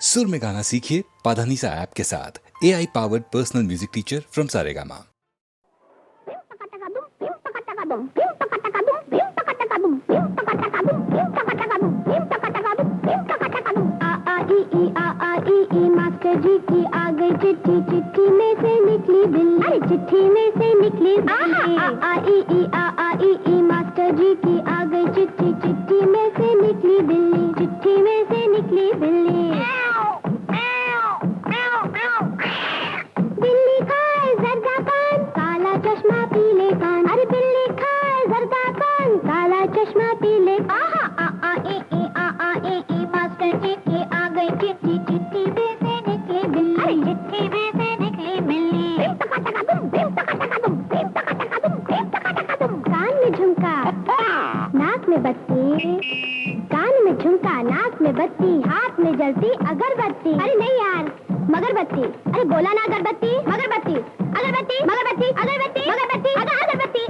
सुर में गाना सीखिए पाधानीसा ऐप के साथ। AI powered personal music teacher from Saregama. Master ji की आ गई चिट्ठी, चिट्ठी में से निकली बिल्ली, चिट्ठी में से निकली बिल्ली। मास्टर जी की आ गई चिट्ठी, चिट्ठी में से निकली बिल्ली, चिट्ठी में से निकली बिल्ली। बिल्ली खाए जर्दा पान, काला चश्मा पीले कान। अरे बिल्ली खाए जर्दा पान, काला चश्मा पीले। मास्टर जी की आ गई चिट्ठी, चिट्ठी में से निकली बिल्ली, चिट्ठी में से निकली बिल्ली। कान में झुमका, नाक में बत्ती, कान में झुमका, नाक में बत्ती, हाथ में जलती अगरबत्ती। अरे नहीं यार, मगरबत्ती। अरे बोला ना अगरबत्ती, मगरबत्ती, अगरबत्ती, मगरबत्ती, अगरबत्ती, मगरबत्ती, अगरबत्ती।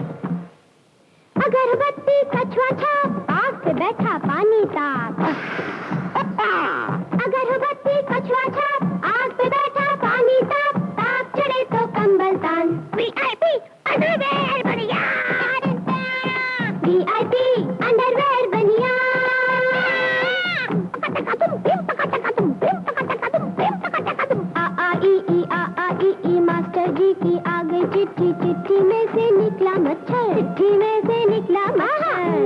अगरबत्ती कछुआ छाप, आग पे बैठा पानी ताप। अगरबत्ती कछुआ छाप, आग पे बैठा पानी ताप, ताप चढ़े तो कंबल तान। VIP अंडरवेयर बनिया, VIP अंडरवेयर बनिया। मास्टर जी की आ गई चिट्ठी, चिट्ठी में से निकला मच्छर, चिट्ठी में से निकला मच्छर।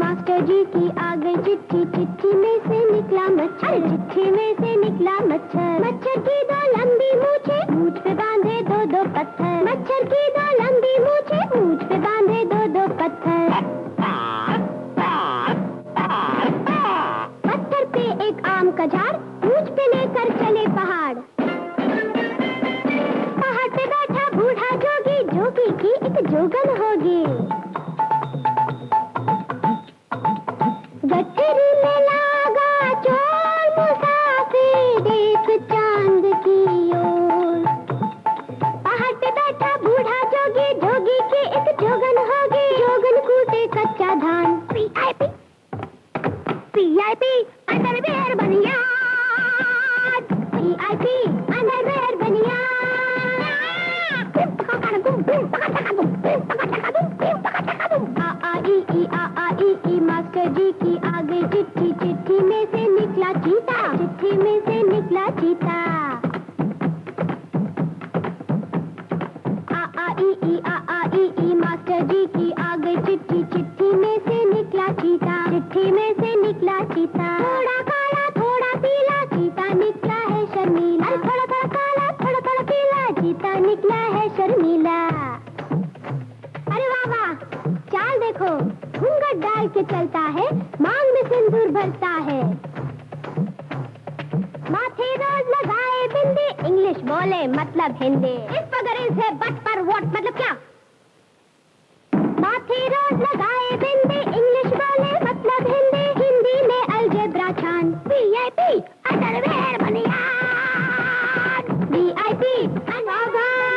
मास्टर जी की आ गई चिट्ठी, चिट्ठी में से निकला मच्छर, चिट्ठी में से निकला मच्छर। मच्छर की दो लंबी मूछे, मूछ पे बांधे दो दो पत्थर। मच्छर की दो लंबी मूछे, मूछ पे बांधे दो दो पत्थर। पत्थर पे एक आम का झाड़, मूछ पे लेकर चले पहाड़। पहाड़ पे बैठा बूढ़ा जोगी, जोगी की एक जोगन होगी। गठरी में लागा चोर मुसाफिर, देख चांद की ओर। पहाड़ पे बैठा बूढ़ा जोगी, जोगी की एक जोगन होगी। जोगन कूटे कच्चा धान। VIP अंडरवेयर बनिया, VIP अंडरवेयर बनिया। मास्टर जी की आ गई चिट्ठी, चिट्ठी में से निकला चीता, चिट्ठी में से निकला चीता। मास्टर जी की आ गई चिट्ठी, चिट्ठी में से निकला चीता, चिट्ठी में से निकला चीता। थोड़ा काला थोड़ा पीला, चीता निकला है शर्मीला। थोड़ा थोड़ा काला थोड़ा थोड़ा पीला, चीता निकला है शर्मीला। अरे वाह वाह, चाल देखो, घूंघट डाल के चलता है, मांग में सिंदूर भरता है। माथे रोज लगाए बिंदी, इंग्लिश बोले मतलब हिंदी। इस पर इज है, बट पर व्हाट मतलब क्या? माथे रोज लगाए बिंदी, इंग्लिश बोले मतलब हिंदी। हिंदी में अलजेब्रा छान। VIP अंडरवेयर बनिया, VIP अंडरवेयर।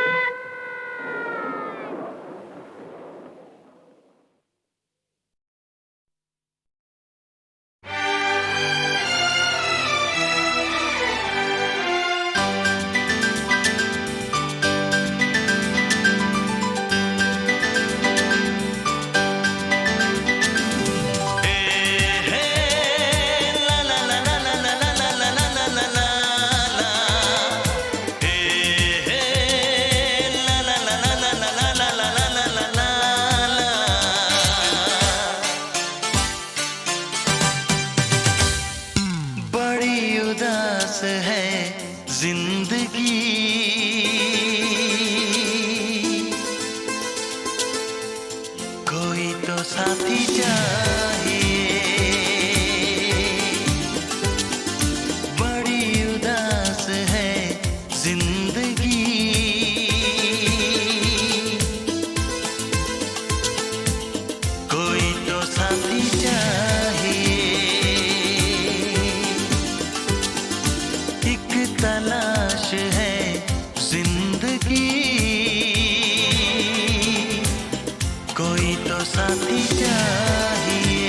कोई तो साथी चाहिए।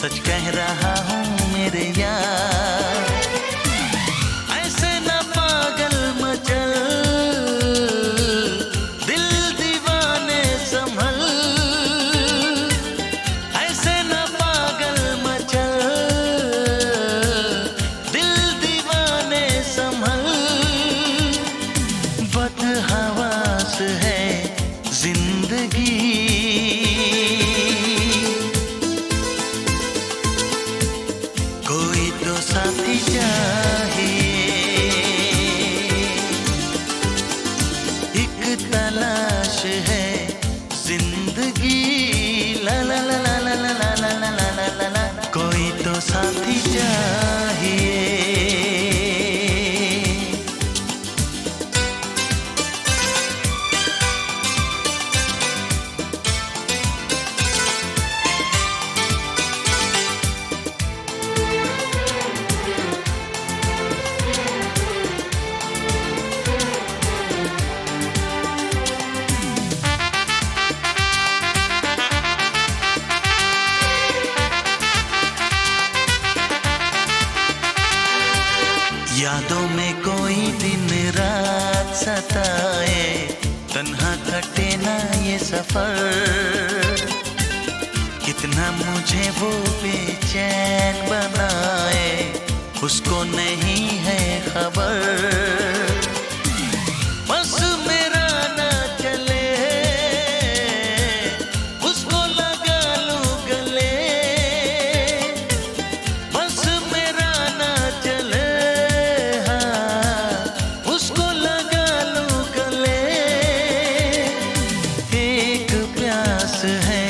सच कह रहा हूँ मेरे यार, ऐसे न पागल मचल, दिल दीवाने संभल, ऐसे न पागल मचल, दिल दीवाने संभल, बदहवास है जिंदगी, कोई तो साथी चाहिए, एक तलाश है जिंदगी, ला ला ला ला ला ला ला ला ला ला ला ला, कोई तो साथी चाहिए। यादों में कोई दिन रात सताए, तन्हा कटे ना ये सफर, कितना मुझे वो बेचैन बनाए, उसको नहीं है खबर, बस मेरा ना चले, उसको लगा लूं गले, बस मेरा ना चले, उसको लगा लूं गले, एक प्यास है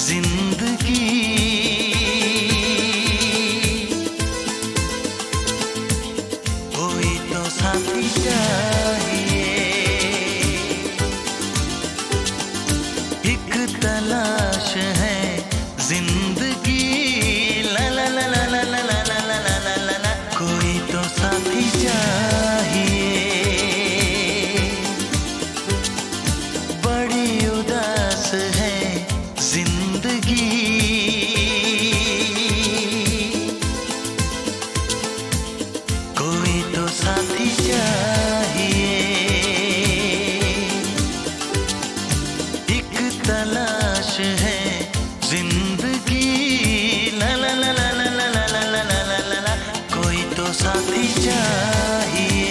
जिंदगी, कोई तो साथी चाहिए, एक तलाश है जिंदगी, ला ला ला ला ला ला ला ला ला ला ला ला, कोई तो साथी चाहिए। बड़ी उदास है जिंदगी, कोई तो साथी चाहिए, एक तलाश है जिंदगी, ला ला ला ला ला ला ला ला ला ला ला ला ला, कोई तो साथी चाहिए।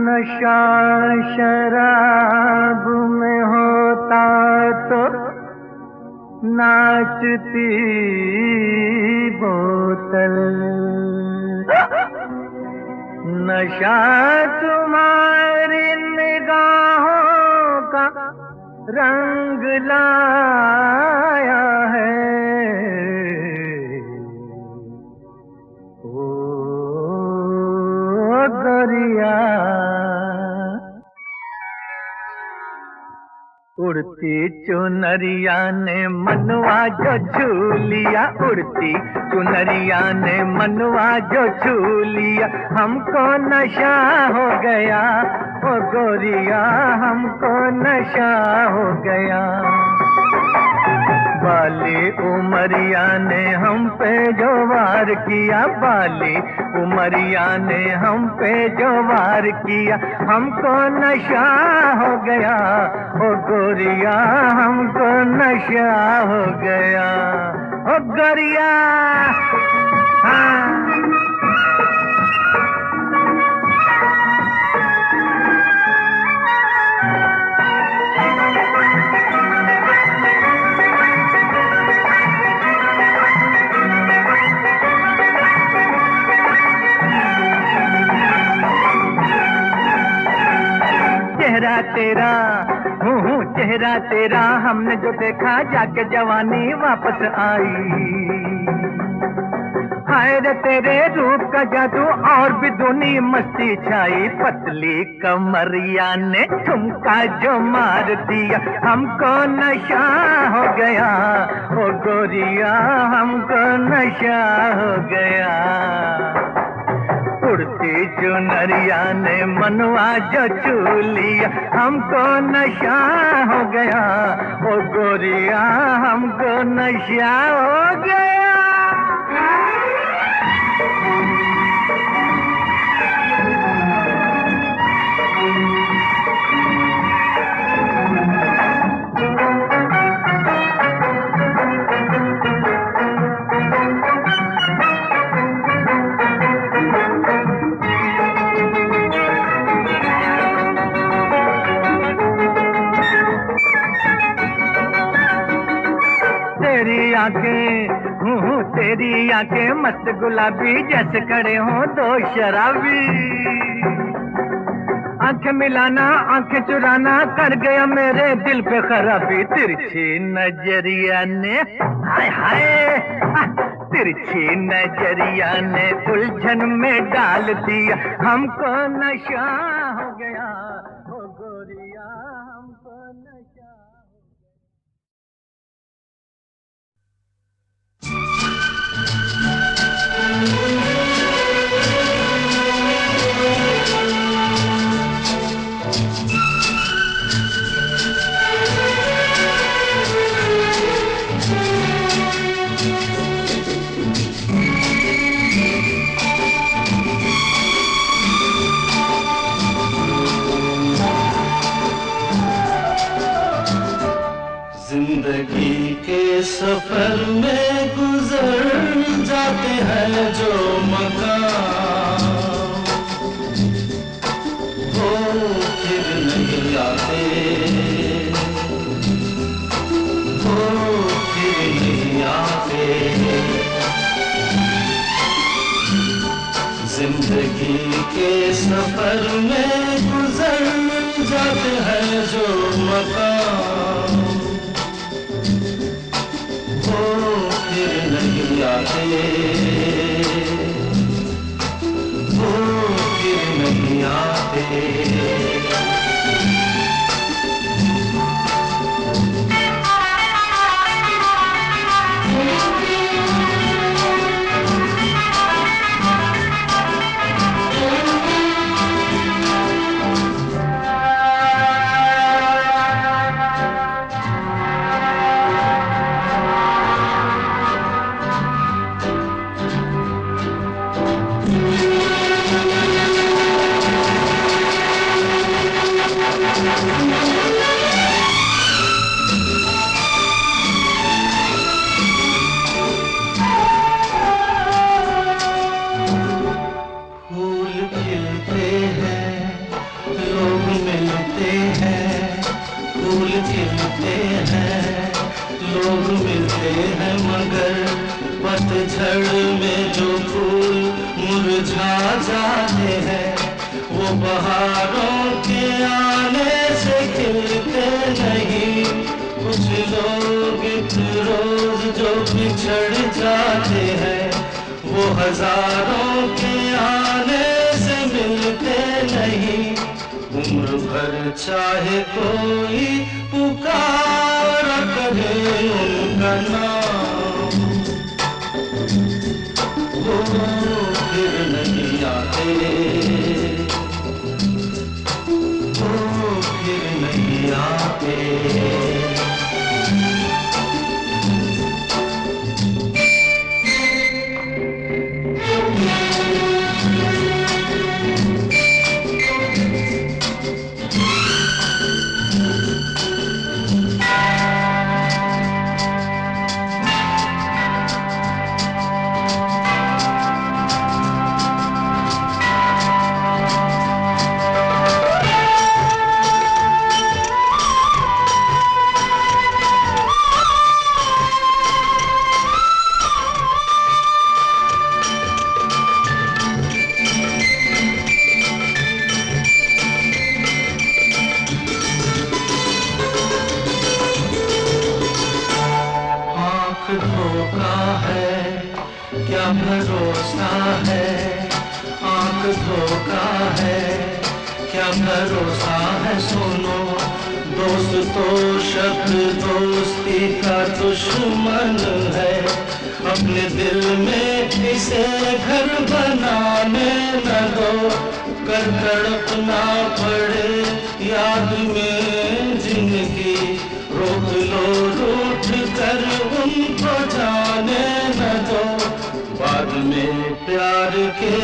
नशा शराब में होता तो नाचती बोतल, नशा तुम्हारी निगाहों का रंग लाया है, ओ दरिया उड़ती चुनरिया ने मनवा जो छू लिया, उड़ती चुनरिया ने मनवा जो छू लिया, हमको नशा हो गया, ओ गोरिया हमको नशा हो गया। बाली उमरिया ने हम पे जो वार किया, बाली उमरिया ने हम पे जो वार किया, हमको नशा हो गया, ओ गोरिया हमको नशा हो गया, ओ गोरिया। हाँ तेरा, चेहरा तेरा हमने जो देखा जाके जवानी वापस आई। हाय रे तेरे रूप का जादू और भी दुनी मस्ती छाई, पतली कमरिया ने ठुमका जो मार दिया, हमको नशा हो गया, ओ गोरिया हमको नशा हो गया। उड़ती चुनरिया ने मनवा जो छू लिया, हमको नशा हो गया, ओ गोरिया हमको नशा हो गया। तेरी आंखें मस्त गुलाबी जैसे खड़े हो दो शराबी, आंखें मिलाना आंखें चुराना कर गया मेरे दिल पे खराबी। तिरछी नजरिया ने हाय हाय, तिरछी नजरिया ने उलझन में डाल दिया, हमको नशा हो गया, ओ गोरिया हमको नशा। जिंदगी के सफर में गुजर जाते हैं जो मकाम, वो फिर नहीं आते, वो फिर नहीं आते। जिंदगी के सफर में गुजर जाते हैं जो मकाम, नहीं आते, वो फिर नहीं आते। पतझड़ में जो फूल मुरझा जाते हैं, वो बहारों के आने से खिलते नहीं। कुछ लोग एक रोज जो बिछड़ जाते हैं, वो हजारों के आने से मिलते नहीं। उम्र भर चाहे कोई पुकार करे उनका नाम, वो फिर नहीं आते, वो फिर नहीं आते। है, आंख धोखा है, क्या भरोसा है सुनो। दोस्त तो शब्द दोस्ती का दुश्मन है, अपने दिल में इसे घर बनाने न दो। कर तड़पना पड़े याद में जिंदगी, रोक लो रूठ कर उनको जाने न दो। बाद में प्यार के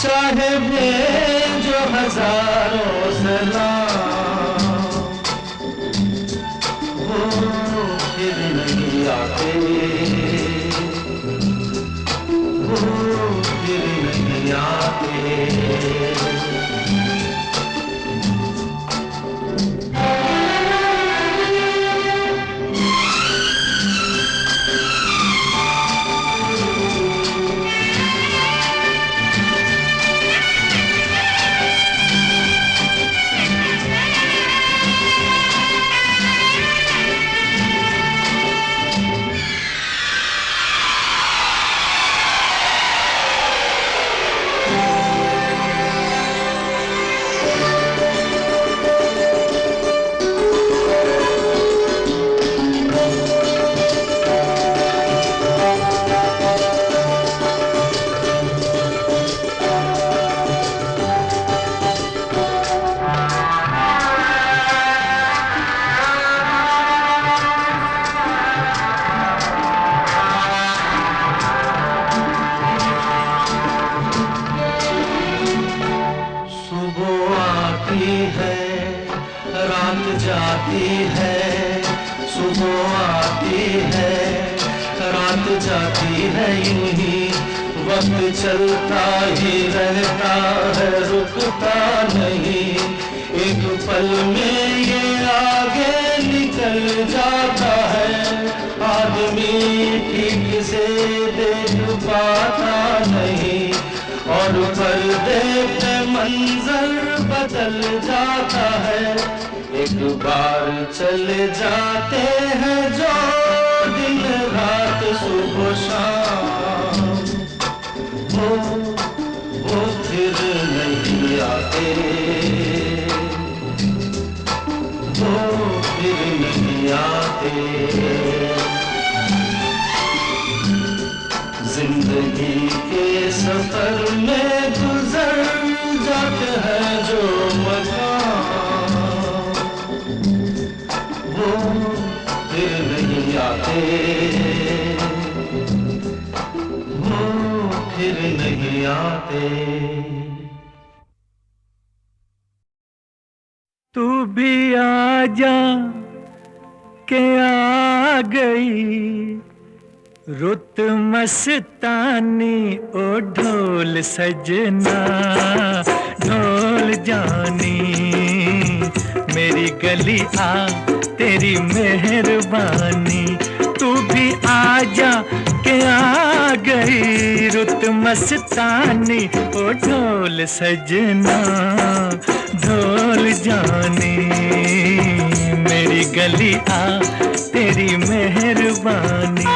चाहे भेजो हजारों सलाम, वो फिर नहीं आते, वो फिर नहीं आते। जाती है, सुबह आती है, रात जाती है, यूं ही वक्त चलता ही रहता है, रुकता नहीं। एक पल में ये आगे निकल जाता है, आदमी ठीक से देख पाता नहीं, और पर्दे पे मंजर बदल जाता है। एक बार चले जाते हैं जो दिन रात सुबह शाम, वो फिर नहीं आते, वो फिर नहीं आते। जिंदगी के सफर में गुजर जाते हैं जो मकाम, वो फिर नहीं आते, वो फिर नहीं आते। तू भी आ जा के आ गई रुत मस्तानी, ओ ढोल सजना ढोल जानी, मेरी गली आ तेरी मेहरबानी। तू भी आ जा के आ गई रुत मस्तानी, ओ ढोल सजना ढोल जानी, मेरी गली आ तेरी मेहरबानी।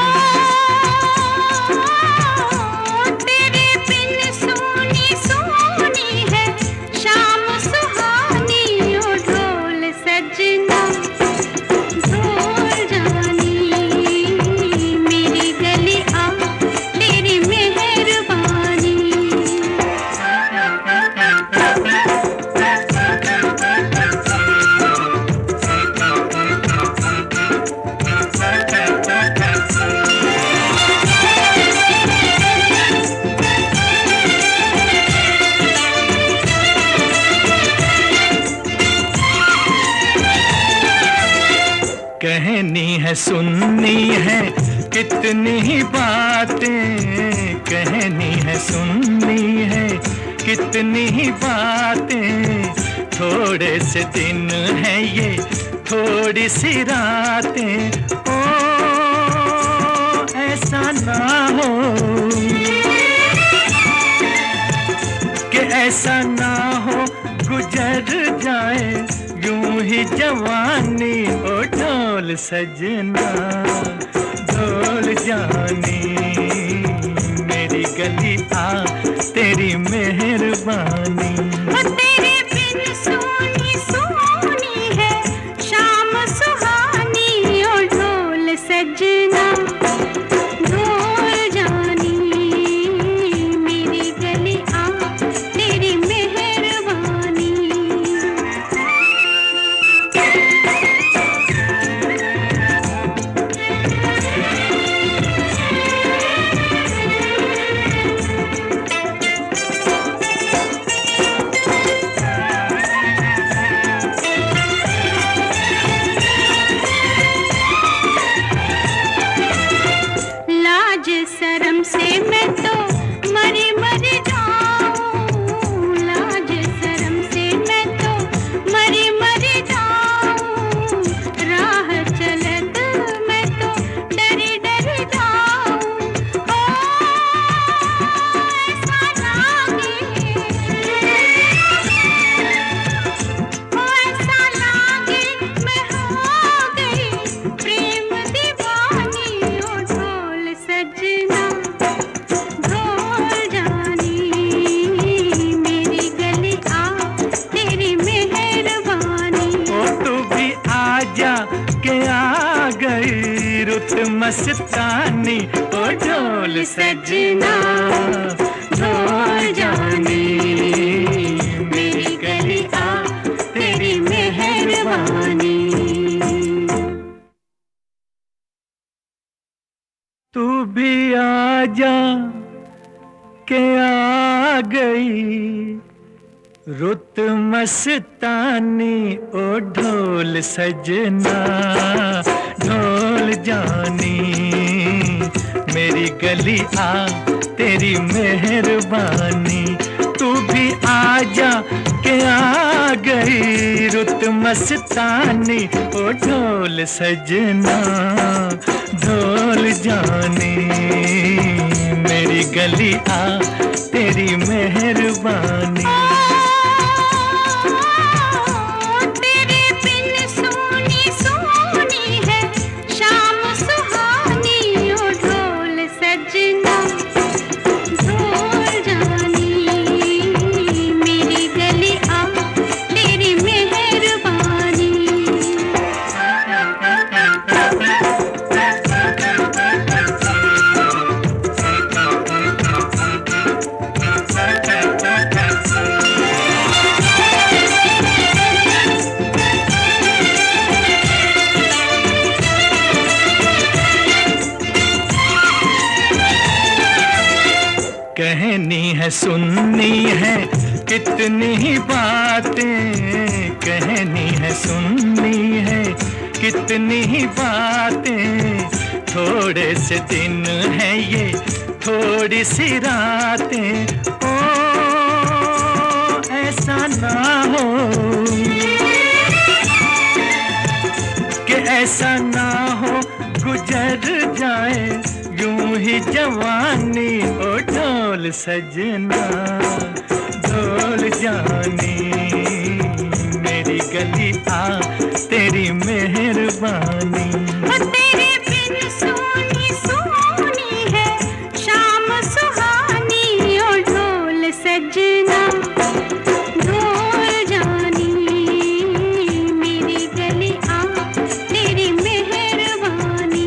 कहनी है सुननी है कितनी ही बातें, कहनी है सुननी है कितनी ही बातें, थोड़े से दिन है ये थोड़ी सी रातें। ओ ऐसा ना हो कि ऐसा ना हो गुजर जाए यूं ही जवानी, ओ ढोल सजना ढोल जानी, मेरी गली आ मेहरबानी। तेरे बिन सोनी सोनी है शाम सुहानी, ओ ढोल सजना ढोल जानी, मेरी गली आ तेरी मेहरबानी। लाज शर्म से मैं तो मरी मरी जाऊं, लाज शर्म से मैं तो मरी मरी जाऊं, राह चलत मैं तो डरी डरी जाऊं। ओ ऐसा लागे, ओ ऐसा लागे मैं हो गई प्रेम दीवानी, ओ ढोल सजना ढोल जानी, मेरी गली आ तेरी मेहरबानी। ओ तू भी आजा के आ गई रुत मस्तानी, ओ ढोल सजना ढोल जानी, मेरी गली आ तेरी मेहरबानी। तू भी आजा के आ गई रुत मस्तानी, ओ ढोल सजना ढोल जानी, मेरी गली आ तेरी मेहरबानी। तू भी आजा के आ गई रुत मस्तानी, ओ ढोल सजना ढोल जानी, मेरी गली आ तेरी मेहरबानी। तेरे बिन सोनी सोनी है शाम सुहानी, ओ ढोल सजना ढोल जानी, मेरी गली आ तेरी मेहरबानी। कहनी है सुननी है कितनी ही बातें, कहनी है सुननी है कितनी ही बातें, थोड़े से दिन है ये थोड़ी सी रातें, ओ ऐसा ना हो कि ऐसा ना हो गुजर जाए यूं ही जवानी, ओ ढोल सजना ढोल जानी, मेरी गली आ तेरी मेहरबानी। तेरे बिन सोनी सोनी है शाम सुहानी, ओ ढोल सजना ढोल जानी, मेरी गली आ तेरी मेहरबानी।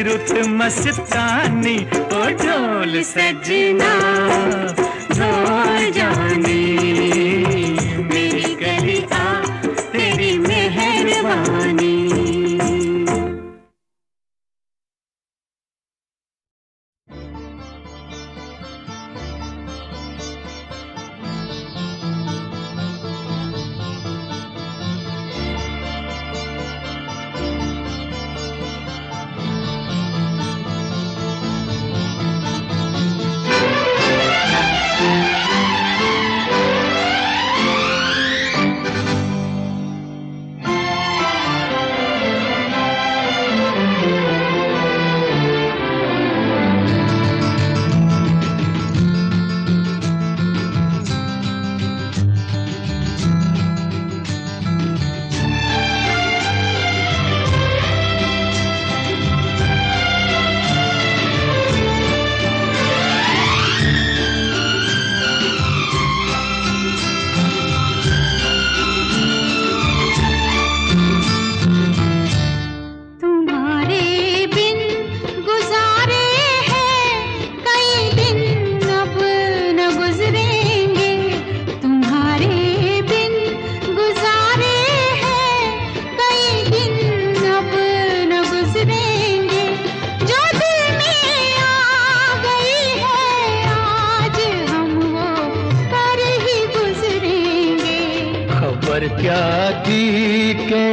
रुत मस्तानी, ओ ढोल सजना ढोल जानी, मेरी गलिया तेरी मेहरबानी।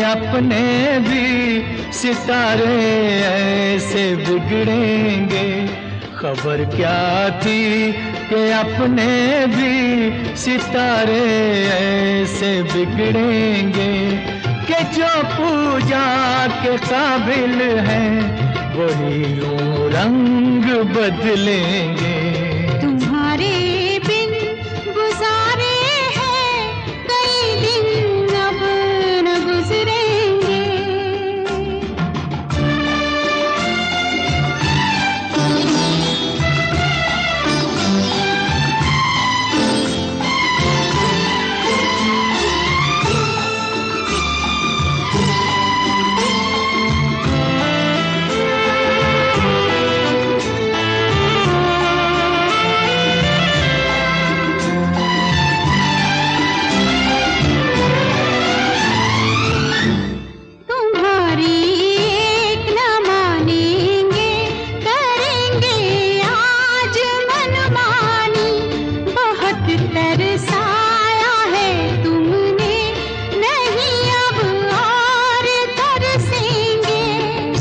अपने भी सितारे ऐसे बिगड़ेंगे, खबर क्या थी कि अपने भी सितारे ऐसे बिगड़ेंगे, कि जो पूजा के काबिल हैं वही यूं रंग बदलेंगे। तुम्हारे बिन गुजारे हैं कई दिन अब न गुजरेंगे।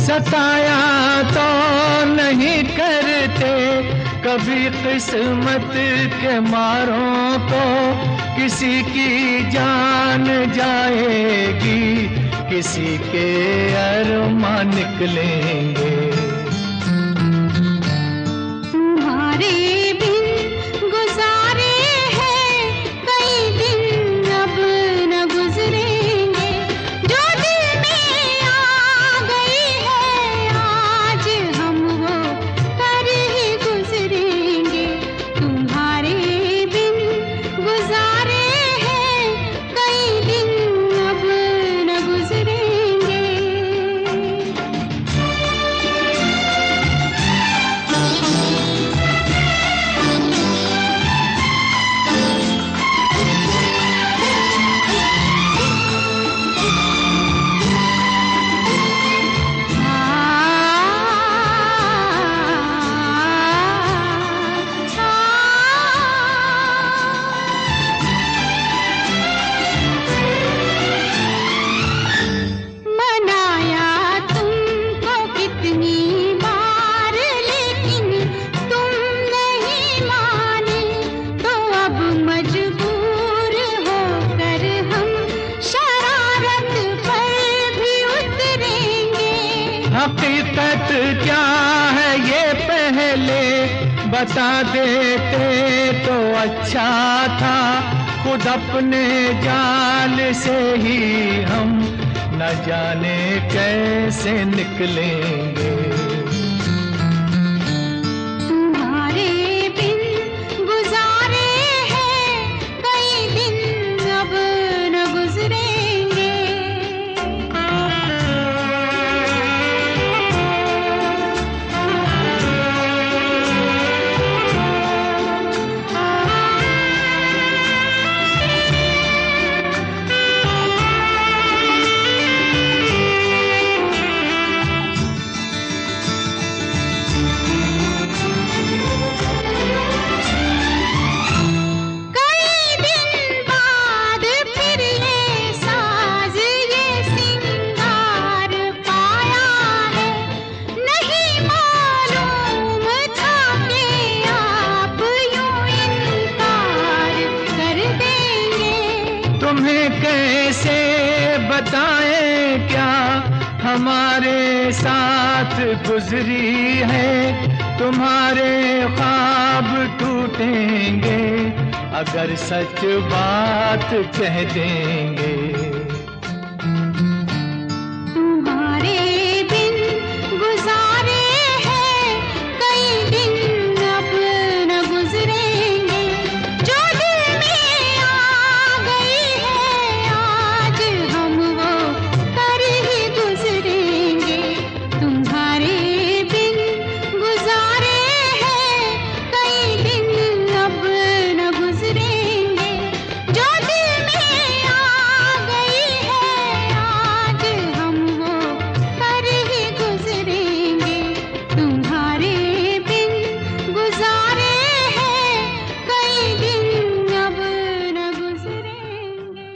सताया तो नहीं करते कभी किस्मत के मारों को, किसी की जान जाएगी किसी के अरमां निकलेंगे। तुम्हारे बिन गुजारे हैं कई दिन अब न गुजरेंगे, जो दिल में आ गई है आज हम वो कर ही गुजरेंगे। तुम्हारे बिन गुजारे हैं कई दिन अब न गुजरेंगे। मनाया तुमको कितनी बार लेकिन तुम नहीं माने, तो अब मजबूर होकर हम शरारत पर भी उतरेंगे। हकीकत क्या है ये पहले बता देते तो अच्छा था, खुद अपने जाल से ही हम न जाने कैसे निकलेंगे। तुम्हारे बिन गुजारे हैं कई दिन अब न गुजरेंगे। कैसे बताएं क्या हमारे साथ गुजरी है। तुम्हारे ख्वाब टूटेंगे अगर सच बात कह देंगे। तुम्हारे बिन गुजारे हैं कई दिन अब न गुजरेंगे। जो दिल में आ गई है आज हम वो कर ही गुजरेंगे। तुम्हारे बिन गुजारे हैं कई दिन अब न गुजरेंगे। जो दिल में आ गई है आज हम वो कर ही गुजरेंगे। तुम्हारे बिन गुजारे हैं कई दिन अब न गुजरेंगे।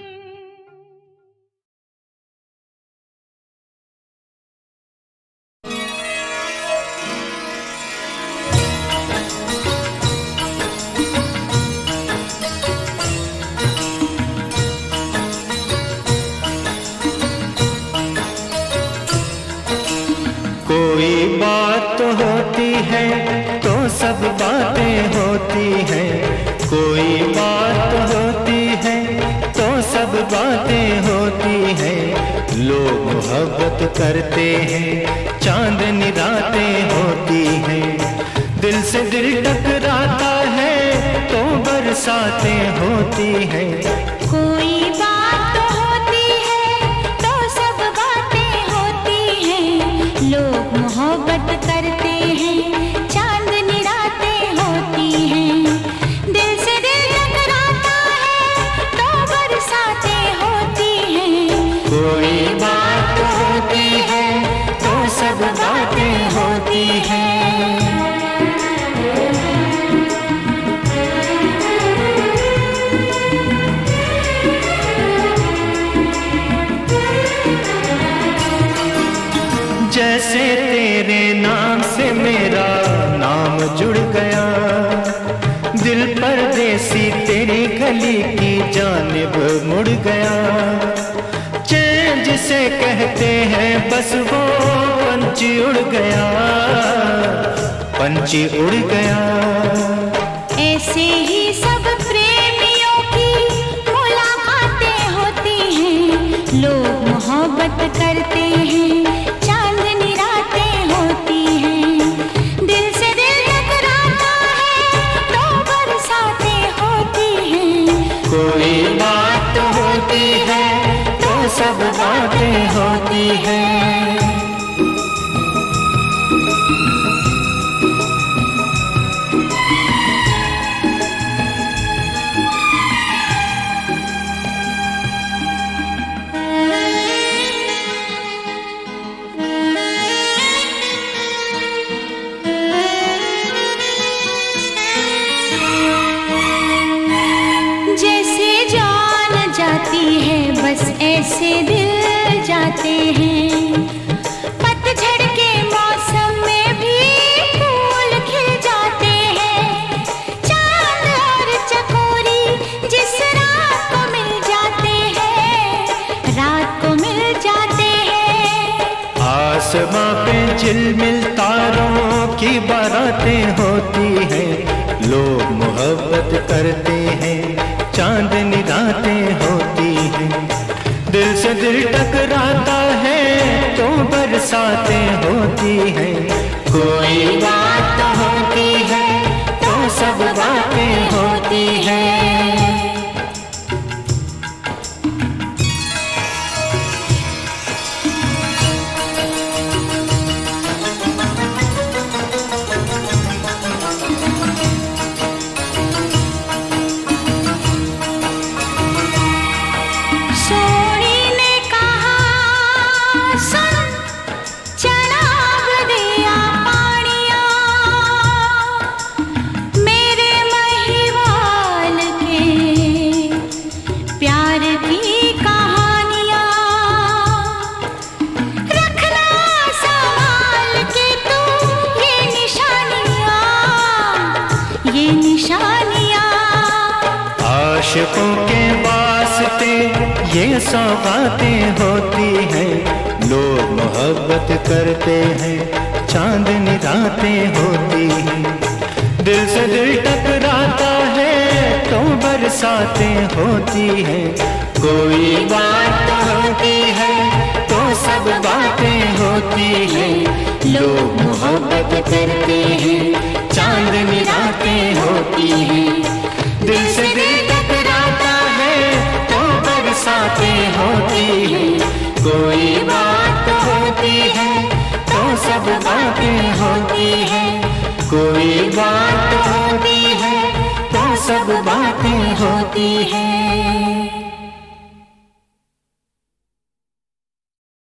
कोई बात तो होती है तो सब बातें होती हैं। कोई बात तो होती है तो सब बातें होती हैं। लोग मोहब्बत करते हैं चांदनी रातें होती हैं। दिल से दिल टकराता है तो बरसातें होती हैं। कोई बात तो होती है तो सब बातें होती हैं। लोग मोहब्बत करते हैं चांदनी रातें होती हैं। दिल से दिल टकराता है तो बरसातें होती हैं। कोई बात तो होती है तो सब बातें होती हैं। जैसे तेरे नाम से मेरा नाम जुड़ गया। दिल परदेसी तेरी गली की जानिब मुड़ गया। चैन जिसे कहते हैं बस वो पंछी उड़ गया। पंछी उड़ गया। ऐसे ही सब प्रेमियों की मुलाकातें होती हैं। लोग मोहब्बत करते हैं चांदनी रातें होती हैं। दिल से दिल टकराता है तो बरसातें होती हैं। कोई बात तो होती है तो सब बातें होती हैं। जैसे जान जाती है बस ऐसे दिल जाते हैं। पतझड़ के मौसम में भी फूल खिल जाते हैं। चांद और चकोरी जिस रात को मिल जाते हैं रात को मिल जाते हैं। आसमां पे झिलमिल तारों की बारातें होती हैं। लोग मोहब्बत करते हैं चांदनी रातें होती हैं। दिल से दिल टकराता है तो बरसातें होती हैं। कोई बात तो होती है तो सब बातें होती हैं। सोनी ने कहा सुन चढ़ाव दिया पानिया मेरे महिवाल के प्यार की कहानियाँ रखना संभाल के तू ये निशानियाँ आशिकों के वास्ते ये सौगातें होती हैं, लोग मोहब्बत करते हैं, चांदनी रातें होती हैं। दिल से दिल टकराता है तो बरसातें होती हैं, कोई बात होती है तो सब बातें होती हैं, लोग मोहब्बत करते हैं, चांदनी रातें होती हैं। दिल से दिल टकराता है तो बरसातें होती हैं, कोई बात होती है तो सब बातें होती हैं, कोई बात होती है तो सब बातें होती हैं।